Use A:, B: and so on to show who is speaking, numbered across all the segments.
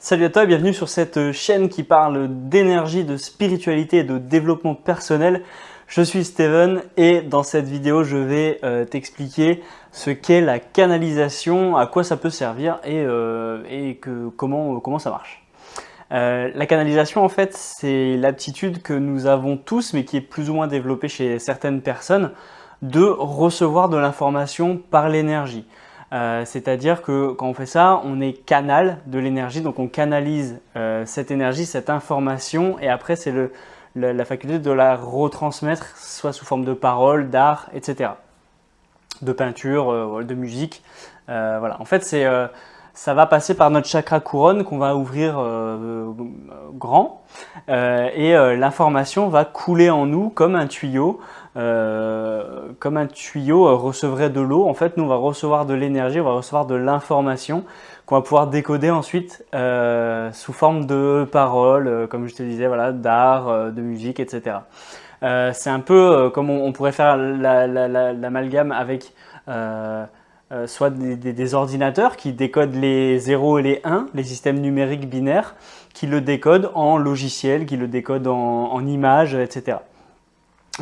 A: Salut à toi et bienvenue sur cette chaîne qui parle d'énergie, de spiritualité et de développement personnel. Je suis Steven et dans cette vidéo, je vais t'expliquer ce qu'est la canalisation, à quoi ça peut servir et comment ça marche. La canalisation, en fait, c'est l'aptitude que nous avons tous, mais qui est plus ou moins développée chez certaines personnes, de recevoir de l'information par l'énergie. C'est-à-dire que quand on fait ça, on est canal de l'énergie, donc on canalise cette énergie, cette information, et après c'est la faculté de la retransmettre, soit sous forme de paroles, d'art, etc., de peinture, de musique. Voilà. En fait, ça va passer par notre chakra couronne qu'on va ouvrir grand, et l'information va couler en nous comme un tuyau. Recevrait de l'eau. En fait, nous, on va recevoir de l'énergie, on va recevoir de l'information qu'on va pouvoir décoder ensuite sous forme de paroles, comme je te disais, voilà, d'art, de musique, etc. C'est un peu comme on pourrait faire l'amalgame avec soit des ordinateurs qui décodent les 0 et les 1, les systèmes numériques binaires, qui le décodent en logiciel, qui le décodent en images, etc.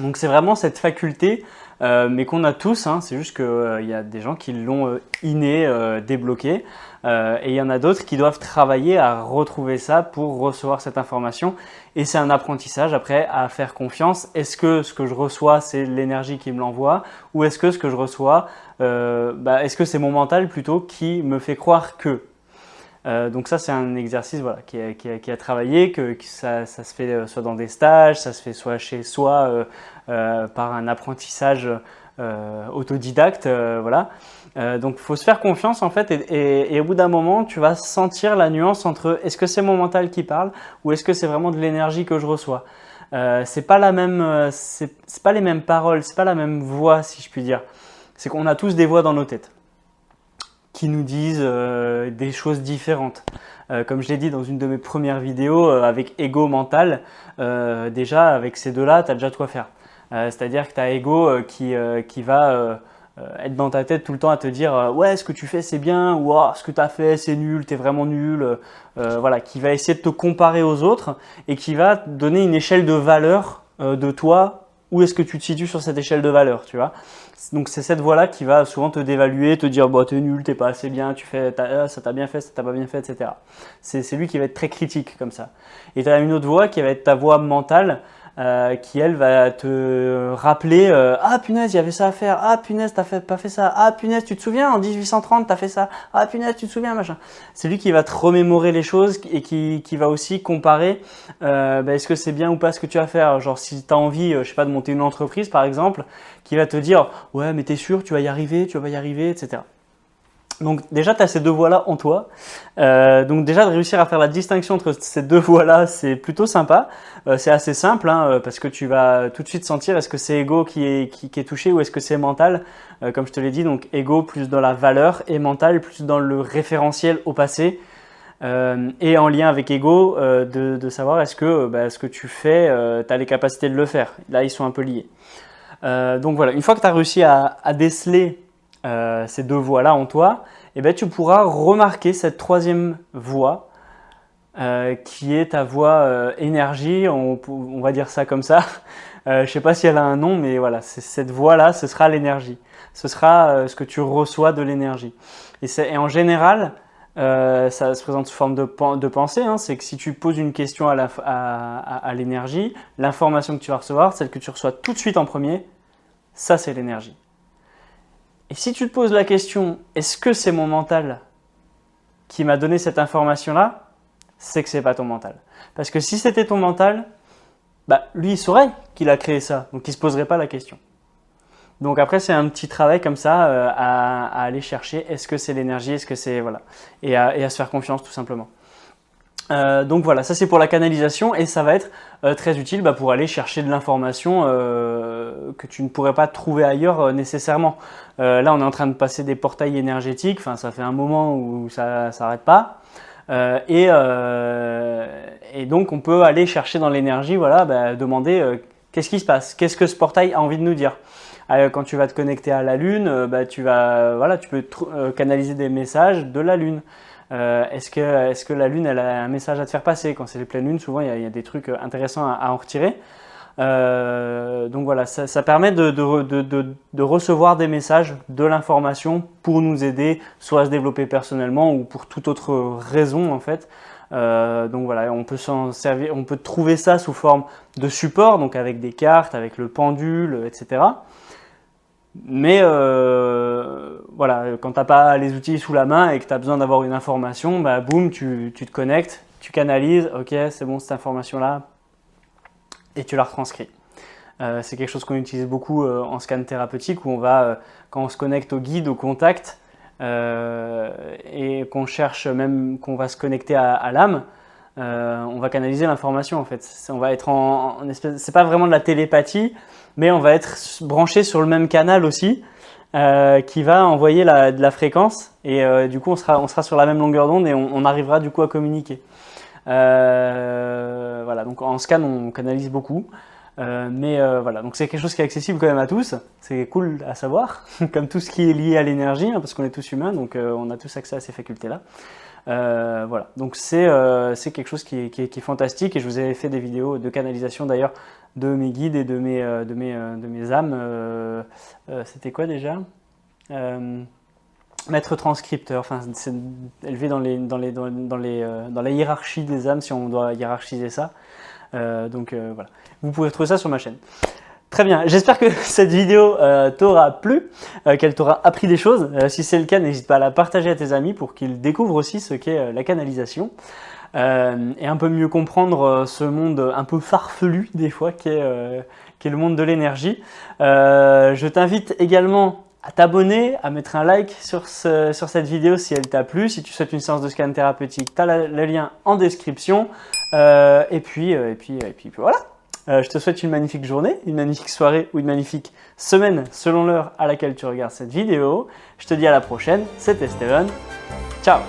A: Donc c'est vraiment cette faculté, mais qu'on a tous, hein, c'est juste qu'il y a des gens qui l'ont inné, débloqué, et il y en a d'autres qui doivent travailler à retrouver ça pour recevoir cette information. Et c'est un apprentissage après à faire confiance. Est-ce que ce que je reçois, c'est l'énergie qui me l'envoie, ou est-ce que ce que je reçois, est-ce que c'est mon mental plutôt qui me fait croire que… Donc ça, c'est un exercice voilà, qui a travaillé, que ça se fait soit dans des stages, ça se fait soit chez soi par un apprentissage autodidacte. Voilà. Donc il faut se faire confiance en fait et au bout d'un moment, tu vas sentir la nuance entre est-ce que c'est mon mental qui parle ou est-ce que c'est vraiment de l'énergie que je reçois. C'est pas les mêmes paroles, c'est pas la même voix si je puis dire. C'est qu'on a tous des voix dans nos têtes qui nous disent des choses différentes. Comme je l'ai dit dans une de mes premières vidéos avec ego mental, déjà avec ces deux-là, tu as déjà de quoi faire. C'est-à-dire que tu as ego qui va être dans ta tête tout le temps à te dire ouais, ce que tu fais c'est bien, ou oh, ce que tu as fait c'est nul, tu es vraiment nul. Voilà, qui va essayer de te comparer aux autres et qui va te donner une échelle de valeur de toi. Où est-ce que tu te situes sur cette échelle de valeur, tu vois? Donc c'est cette voie-là qui va souvent te dévaluer, te dire bah, t'es nul, t'es pas assez bien, ça t'a bien fait, ça t'a pas bien fait, etc. C'est lui qui va être très critique comme ça. Et tu as une autre voix qui va être ta voix mentale, qui elle va te rappeler ah punaise, il y avait ça à faire, ah punaise, pas fait ça, ah punaise, tu te souviens en 1830 t'as fait ça, ah punaise, tu te souviens, machin. C'est lui qui va te remémorer les choses et qui va aussi comparer est-ce que c'est bien ou pas ce que tu vas faire. Genre si tu as envie, je sais pas, de monter une entreprise par exemple, qui va te dire ouais mais t'es sûr, tu vas y arriver, etc. Donc déjà, tu as ces deux voix-là en toi. Donc déjà, de réussir à faire la distinction entre ces deux voix-là, c'est plutôt sympa. C'est assez simple hein, parce que tu vas tout de suite sentir est-ce que c'est ego qui est touché ou est-ce que c'est mental. Comme je te l'ai dit, donc ego plus dans la valeur et mental plus dans le référentiel au passé. Et en lien avec ego, de savoir est-ce que ce que tu fais, tu as les capacités de le faire. Là, ils sont un peu liés. Donc voilà, une fois que tu as réussi à déceler ces deux voix-là en toi, eh ben, tu pourras remarquer cette troisième voix qui est ta voix énergie, on va dire ça comme ça. Je ne sais pas si elle a un nom, mais voilà, cette voix-là, ce sera l'énergie. Ce sera ce que tu reçois de l'énergie. Et en général, ça se présente sous forme de pensée. Hein, c'est que si tu poses une question à l'énergie, l'information que tu vas recevoir, celle que tu reçois tout de suite en premier, ça c'est l'énergie. Et si tu te poses la question, est-ce que c'est mon mental qui m'a donné cette information-là, c'est que c'est pas ton mental. Parce que si c'était ton mental, lui il saurait qu'il a créé ça, donc il se poserait pas la question. Donc après c'est un petit travail comme ça à aller chercher, est-ce que c'est l'énergie, est-ce que c'est… Voilà. Et à se faire confiance tout simplement. Donc voilà, ça c'est pour la canalisation et ça va être très utile pour aller chercher de l'information que tu ne pourrais pas trouver ailleurs nécessairement. Là on est en train de passer des portails énergétiques, enfin ça fait un moment où ça s'arrête pas. Et donc on peut aller chercher dans l'énergie, voilà, demander qu'est-ce qui se passe, qu'est-ce que ce portail a envie de nous dire. Quand tu vas te connecter à la Lune, tu peux canaliser des messages de la Lune. Est-ce que la lune elle a un message à te faire passer? Quand c'est les pleines lunes, souvent il y a des trucs intéressants à en retirer. Donc voilà, ça permet de recevoir des messages, de l'information pour nous aider, soit à se développer personnellement ou pour toute autre raison en fait. Donc voilà, on peut s'en servir, on peut trouver ça sous forme de support, donc avec des cartes, avec le pendule, etc. Mais voilà, quand tu n'as pas les outils sous la main et que tu as besoin d'avoir une information, bah boum, tu te connectes, tu canalises, ok, c'est bon cette information-là, et tu la retranscris. C'est quelque chose qu'on utilise beaucoup en scan thérapeutique où on va, quand on se connecte au guide, au contact, et qu'on cherche même, qu'on va se connecter à l'âme, on va canaliser l'information en fait. On va être en espèce, c'est pas vraiment de la télépathie, mais on va être branché sur le même canal aussi, qui va envoyer de la fréquence et du coup on sera sur la même longueur d'onde et on arrivera du coup à communiquer. Voilà, donc en scan on canalise beaucoup. Mais voilà, donc c'est quelque chose qui est accessible quand même à tous, c'est cool à savoir, comme tout ce qui est lié à l'énergie, hein, parce qu'on est tous humains, donc on a tous accès à ces facultés-là. Voilà, donc c'est quelque chose qui est fantastique et je vous avais fait des vidéos de canalisation d'ailleurs de mes guides et de mes âmes. C'était quoi déjà? Maître transcripteur, enfin c'est élevé dans la hiérarchie des âmes si on doit hiérarchiser ça. Donc voilà, vous pouvez trouver ça sur ma chaîne. Très bien, j'espère que cette vidéo t'aura plu, qu'elle t'aura appris des choses. Si c'est le cas, n'hésite pas à la partager à tes amis pour qu'ils découvrent aussi ce qu'est la canalisation et un peu mieux comprendre ce monde un peu farfelu des fois qu'est le monde de l'énergie. Je t'invite également à t'abonner, à mettre un like sur cette vidéo si elle t'a plu. Si tu souhaites une séance de scan thérapeutique, tu as le lien en description. Et puis voilà. Je te souhaite une magnifique journée, une magnifique soirée ou une magnifique semaine selon l'heure à laquelle tu regardes cette vidéo. Je te dis à la prochaine, c'était Steven. Ciao!